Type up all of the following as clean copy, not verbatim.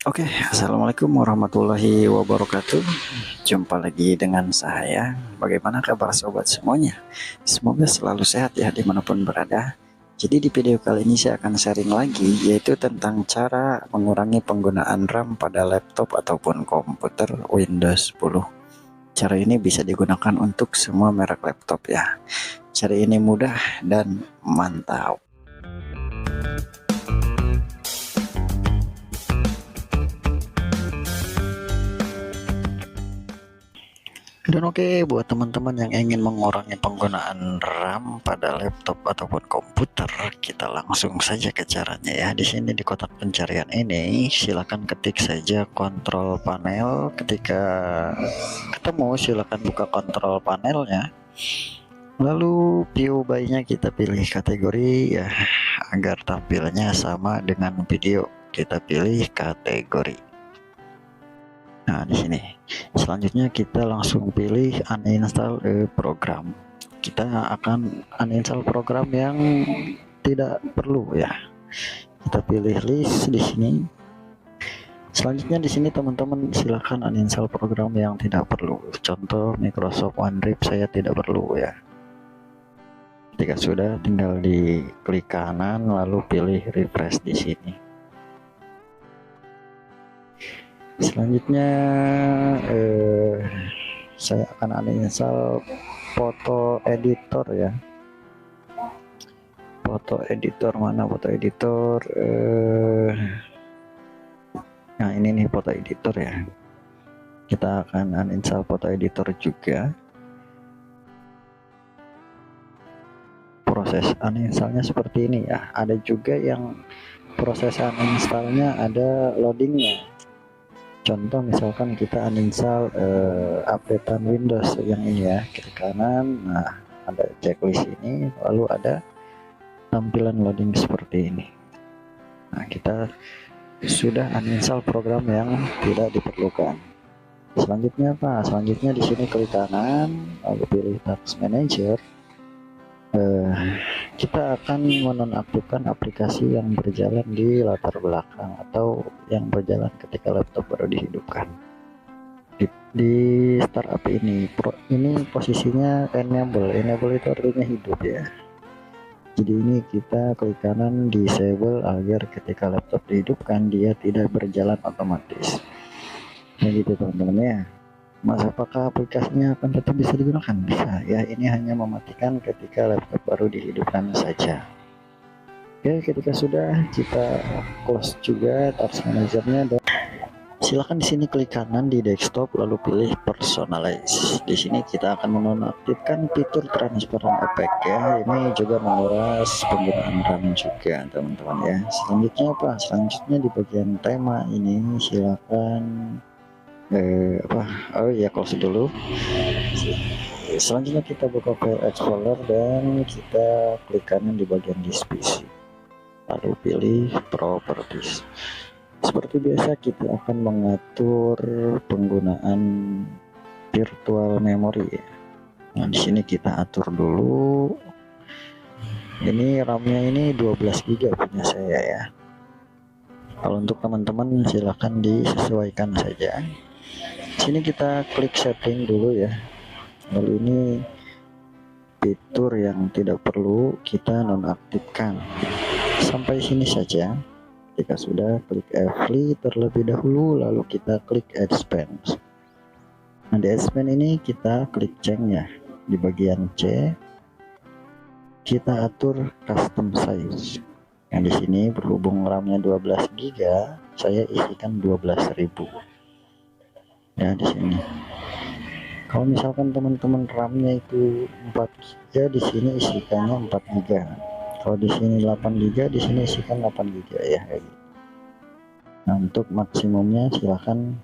Oke, assalamualaikum warahmatullahi wabarakatuh. Jumpa lagi dengan saya. Bagaimana kabar sobat semuanya? Semoga selalu sehat ya dimanapun berada. Jadi di video kali ini saya akan sharing lagi, yaitu tentang cara mengurangi penggunaan RAM pada laptop ataupun komputer Windows 10. Cara ini bisa digunakan untuk semua merek laptop ya. Cara ini mudah dan mantap. Dan oke, buat teman-teman yang ingin mengurangi penggunaan RAM pada laptop ataupun komputer, kita langsung saja ke caranya ya. Di sini di kotak pencarian ini, silakan ketik saja kontrol panel. Ketika ketemu, silakan buka kontrol panelnya. Lalu view by-nya kita pilih kategori ya, agar tampilnya sama dengan video. Kita pilih kategori. Nah, di sini. Selanjutnya kita langsung pilih uninstall program. Kita akan uninstall program yang tidak perlu ya. Kita pilih list di sini. Selanjutnya di sini teman-teman silahkan uninstall program yang tidak perlu. Contoh Microsoft OneDrive saya tidak perlu ya. Ketika sudah, tinggal diklik kanan lalu pilih refresh di sini. Selanjutnya saya akan uninstall foto editor ya. Foto editor mana? Foto editor nah ini nih foto editor ya. Kita akan uninstall foto editor juga. Proses uninstallnya seperti ini ya. Ada juga yang proses uninstallnya ada loadingnya. Contoh misalkan kita uninstall updatean Windows yang ini ya, klik kanan, nah ada checklist ini, lalu ada tampilan loading seperti ini. Nah, kita sudah uninstall program yang tidak diperlukan. Selanjutnya apa? Selanjutnya di sini klik kanan, lalu pilih Task Manager. Kita akan menonaktifkan aplikasi yang berjalan di latar belakang atau yang berjalan ketika laptop baru dihidupkan. Di startup ini posisinya enable itu artinya hidup ya. Jadi ini kita klik kanan disable agar ketika laptop dihidupkan dia tidak berjalan otomatis. Nah gitu teman-teman ya. Mas, apakah aplikasinya akan tetap bisa digunakan? Bisa ya, ini hanya mematikan ketika laptop baru dihidupkan saja. Oke, ketika sudah, kita close juga Task Manager-nya dan silakan di sini klik kanan di desktop lalu pilih personalize. Di sini kita akan menonaktifkan fitur transparan effect ya. Ini juga menguras penggunaan RAM juga teman-teman ya. Selanjutnya apa? Selanjutnya di bagian tema ini silakan oh ya, close dulu. Selanjutnya kita buka file explorer dan kita klik kanan di bagian disk PC, lalu pilih properties. Seperti biasa kita akan mengatur penggunaan virtual memory ya. Nah, di sini kita atur dulu. Ini RAM-nya ini 12 GB punya saya ya. Kalau untuk teman-teman silahkan disesuaikan saja. Sini kita klik setting dulu ya. Lalu ini fitur yang tidak perlu kita nonaktifkan. Sampai sini saja. Ketika sudah, klik F5 terlebih dahulu, lalu kita klik Expand. Nah, di Expand ini kita klik change ya. Di bagian C kita atur custom size. Nah, di sini berhubung RAM-nya 12 GB, saya isikan 12.000. Ya, di sini. Kalau misalkan teman-teman RAM-nya itu 4 GB, di sini isikannya 4 GB. Kalau di sini 8 GB, di sini isikan 8 GB ya. Nah, untuk maksimumnya silahkan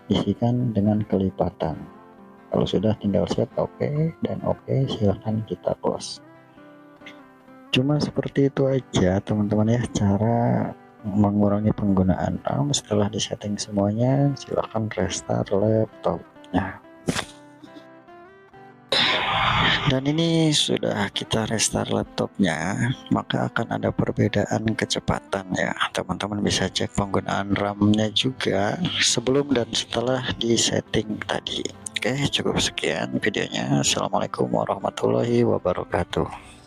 isikan dengan kelipatan. Kalau sudah tinggal set OK dan OK, silahkan kita close. Cuma seperti itu aja teman-teman ya, cara mengurangi penggunaan RAM. Setelah disetting semuanya, silahkan restart laptopnya. Dan ini sudah kita restart laptopnya, maka akan ada perbedaan kecepatan ya. Teman-teman bisa cek penggunaan RAM-nya juga sebelum dan setelah di setting tadi. Oke, cukup sekian videonya. Assalamualaikum warahmatullahi wabarakatuh.